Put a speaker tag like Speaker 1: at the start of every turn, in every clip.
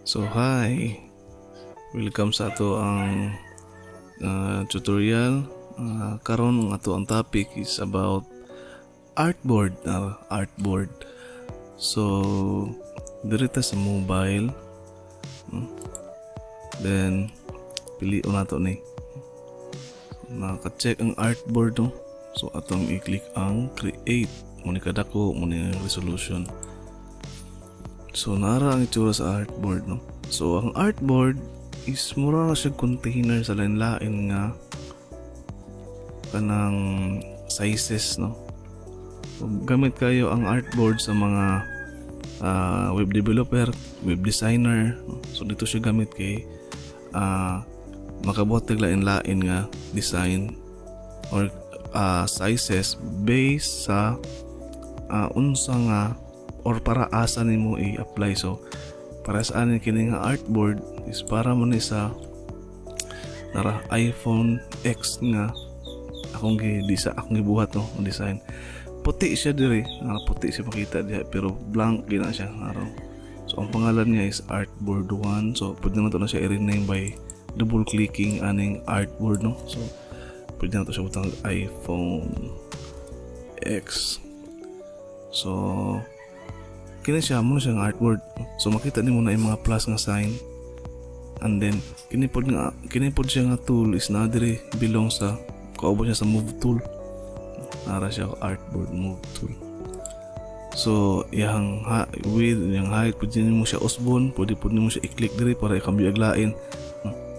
Speaker 1: So hi, welcome sa ato ang tutorial. Karon ang ato ang topic is about artboard. Artboard. So dirita sa mobile. Then pili na to ni. Naka-check ang artboard no. So atong i-click ang create. Muna kadako muna ang resolution. So nara ang itsura sa artboard no. So ang artboard is mura na siya container sa lain-lain nga kanang sizes no. So, gamit kayo ang artboard sa mga web developer, web designer no? So dito siya gamit kay makabuhat tag lain-lain nga design or sizes based sa unsa nga or para asa nimo i-apply. So para sa anin kini nga artboard is para mo ni sa nara iPhone X nga akong gibuhat no ang design. Puti siya diri, puti siya makita diha pero blank gina siya araw. So ang pangalan niya is artboard 1. So pwede na to na siya i-rename by double clicking aning artboard no. So pwede na to siya butang iPhone X. So kini siya mo siyang artboard. So makita nimo na yung mga plus nga sign. And then kini pod siya nga tool is na diri belong sa kaubo siya sa move tool. Nara siya artboard move tool. So yang width, yang height pwede nimo siya usbon, pwede nimo siya i-click diri para ikambyo aglain.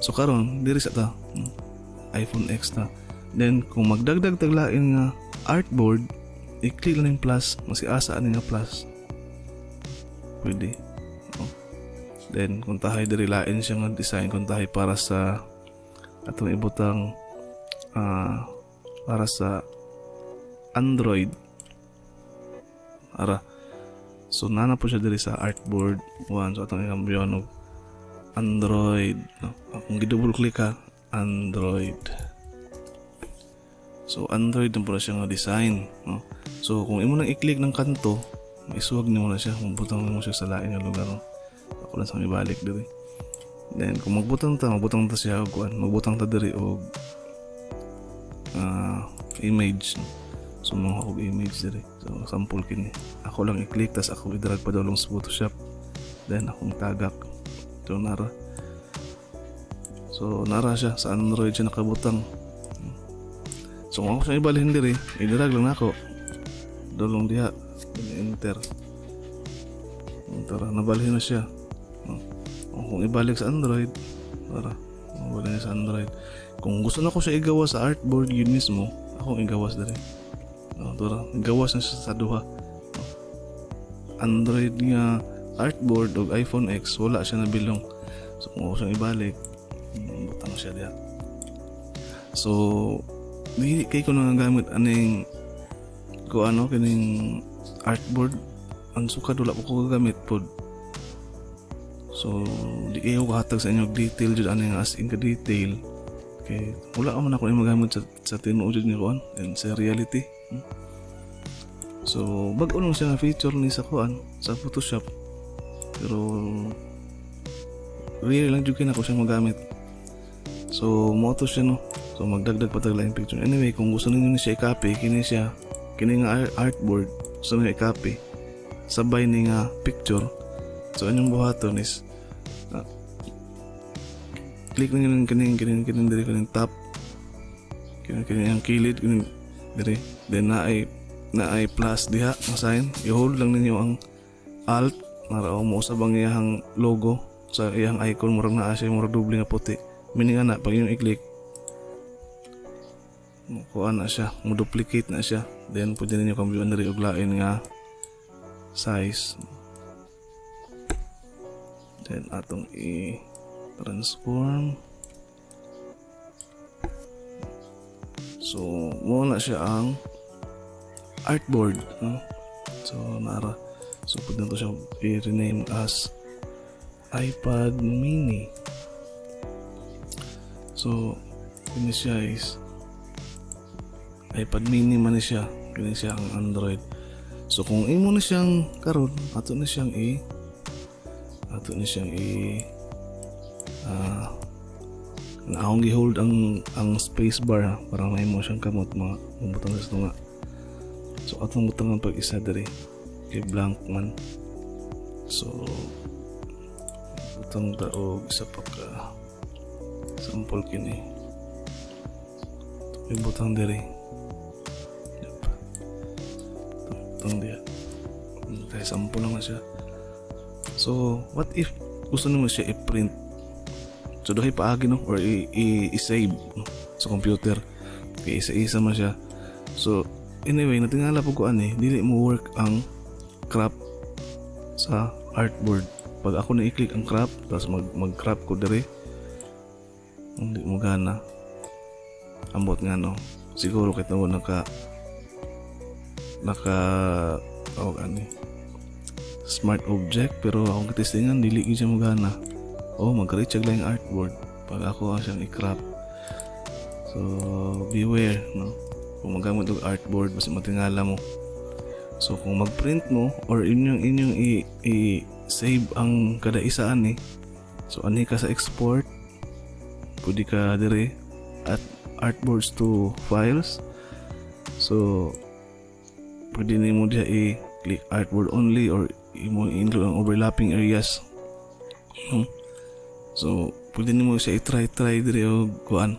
Speaker 1: So karon diri sa ta iPhone X ta. Then kung magdagdag taglain nga artboard, i-click lang yung plus, masiasa ani nga plus. Pwede. Then kung tahay diri lain siya nga design, kung tahay para sa atong ibutang para sa Android. So nana po siya diri sa artboard 1. So atong ikambyo og Android. Kung gi-double click ka, Android. So Android din po siya nga design. No? So kung imo nang i-click ng kanto, isuwag nimo na siya, magbutang mo siya sa lain nga lugar. No? Ako lang sa ibalik diri. Then kung magbutang ta siya og magbutang ta diri og image. No? So mga og image diri. So sample kini. Ako lang i-click tas ako i-drag pa dulong sa Photoshop. Then akong tagak. So nara. So nara siya sa Android siya nakabutang. So kung ako siya ibalhin diri, i-drag lang nako. Dulong diha. Enter. Tara, nabalhin na siya. Kung ibalik sa Android, tara, mabalik sa Android. Kung gusto na ko siya igawa sa artboard yun mismo, akong igawas dali. Tara, igawas na siya sa duha. Android nga artboard o iPhone X, wala siya nabilong. So kung ako siyang ibalik, butang siya diya. So, di kay ko na gamit aning kining artboard ang sukad wala ko gagamit pod. So di kayo kahatag sa inyo detail jud ani nga as in ka detail kay wala man ako magamit sa tinuod jud ni kuan and sa reality. So bag-o lang siya nga feature ni sa kuan sa Photoshop pero real lang jud kay nako siya magamit. So mo to siya no. So magdagdag pa tag lain picture. Anyway, kung gusto niyo ni siya i-copy kini nga artboard so may copy sabay ni nga picture. So anyong buhaton is click lang kining diri kining top kining ang kilid kining diri then na ay plus diha ang sign. I-hold lang ninyo ang alt para mo usab ang iyang logo sa iyang icon murag naa siya murag doble nga puti. Meaning ana pag yung i-click kuha na siya, mo-duplicate na siya. Then pwede ninyo kambyuan diri og lain nga size. Then atong i-transform. So mo na siya ang artboard, no? So nara. So pwede na to siya i-rename as iPad mini. So ini siya is iPad mini man siya, kini siya ang Android. So kung imo na siyang karon, ato na siyang ato ni siyang akong gi-hold ang space bar ha, para may mo siyang kamot mga butang sa tunga. So atong butang pag isa diri kay blank man. So butang daog isa pa ka sample kini. May butang diri. Butang dia. Kaya sample lang na siya. So what if gusto nimo siya i-print? So dahi paagi no or i-save no? Sa computer. Kaya isa-isa man siya. So anyway, natingala po ko dili mo work ang crop sa artboard. Pag ako na i-click ang crop, tapos mag-crop ko diri, hindi mo gana. Ambot nga no. Siguro kahit na naka smart object, pero akong kitestingan dili gyud siya mo gana. Mag-recheck lang yung artboard pag ako siyang i-crop. So beware no. Kung magamit og artboard basta matingala mo. So kung mag-print mo or inyong i-save ang kada isa so ani ka sa export, pwede ka dire at artboards to files. So pwede nimo diha i-click artboard only or imo include ang overlapping areas. So pwede nimo siya i-try dire og kuan.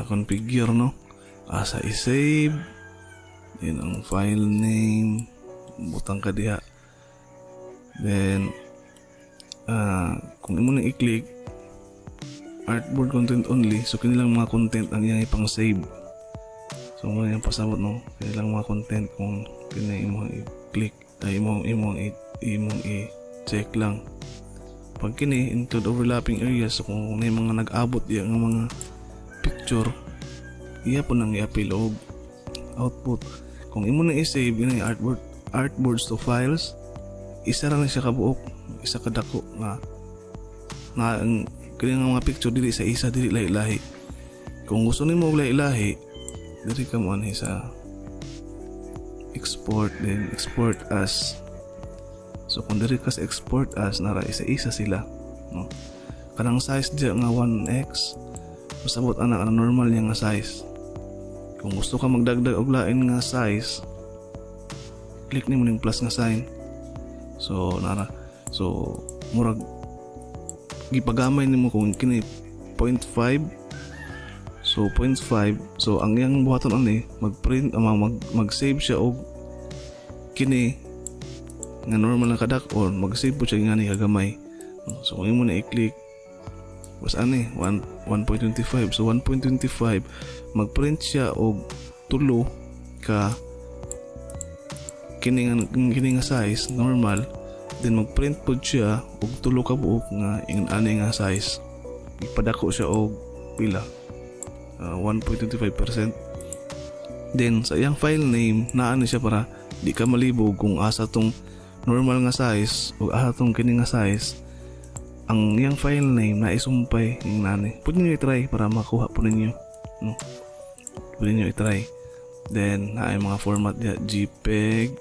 Speaker 1: Configure no. Asa i-save, then ang file name, butang ka diha. Then kung imo nang i-click artboard content only, so kanilang mga content ang iyang ipang save. So mo yung pasabot no, kanilang mga content kung kini imo i-click ay imong i-check lang. Pag kini include overlapping areas, so kung may mga nag-abot diya nga mga picture, iya po nang i-upload og output. Kung imo na i-save yun artboards to files, isa ra na siya kabuok, isa kadako nga kaya nga mga picture dili sa isa, dili lahi-lahi. Kung gusto nimo og lahi-lahi, diri ka mo sa export, then export as. So kung diri ka sa export as, nara isa-isa sila no. Kanang size diya nga 1x, pasabot ana normal niya nga size. Kung gusto ka magdagdag og lain nga size, click nimo ning plus nga sign. So murag gipagamay nimo kung kini 0.5. So 0.5, so ang yang buhaton mag-print mag-save siya og kini nga normal nga kadak or mag-save po siya nga ni kagamay. So kung imo na i-click was 1.25, so 1.25 mag-print siya og tulo ka kini nga size normal, then mag-print pod siya og tulo ka buok nga ani nga size, ipadako siya og pila 1.25%. Then sa iyang file name naa ni siya para di ka malibog kung asa tong normal nga size o asa tong kini nga size. Ang iyang file name na isumpay ng nani. Pwede nyo i-try para makuha po ninyo no? Pwede nyo i-try. Then na ay mga format niya, JPEG,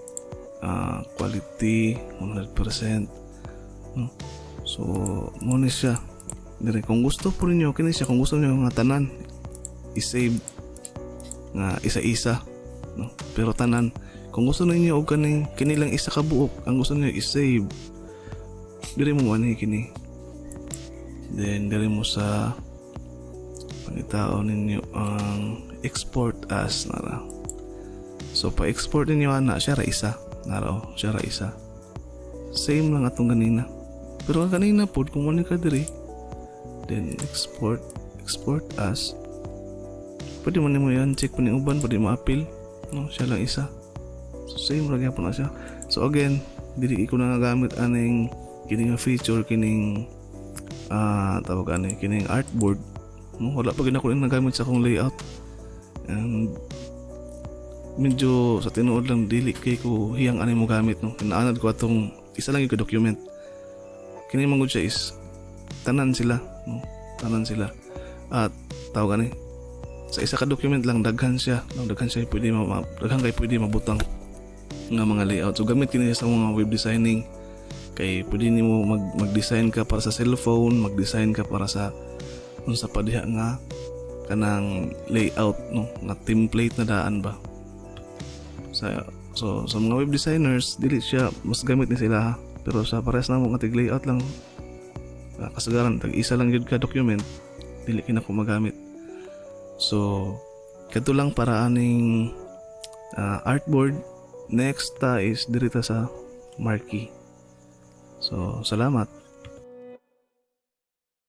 Speaker 1: quality 100% no? So muna siya dire. Kung gusto po ninyo kini siya, kung gusto niyo nga tanan i-save nga isa-isa no? Pero tanan, kung gusto ninyo og kini lang isa ka buok ang gusto niyo i-save, dire mo kini. Then dire mo sa pangitao ninyo ang export as nara. So pa-export ninyo siya ra isa nara, siya ra isa. Same lang atong ganina. Pero ang kanina pod kung ano ka diri, then export as, pwede mo nimo yan check po ni uban, pwede ma-appeal no, siya lang isa. So same ra gyapon na siya. So again, dili ko na gamit aning kining feature, kining tawag kining artboard no? Wala pa gid ako nagamit sa akong layout, and medyo sa tinuod lang dili kay ko hiyang mo gamit no. Kinaanad ko atong isa lang yung document. Kini mangod siya is tanan sila no? Tanan sila at tawag sa isa ka document lang daghan siya pwede pwede mabutang nga mga layout. So gamit kini sa mga web designing Kay pwede nimo mag-design ka para sa cellphone, mag-design ka para sa unsa pa diha nga kanang layout no, nga template na daan ba. Sa mga web designers dili siya mas gamit ni sila, pero sa parehas na mo nga tig layout lang, kasagaran tag isa lang jud ka document dili kina ko magamit. So kadto lang para aning artboard. Next is dirita sa marquee. So salamat.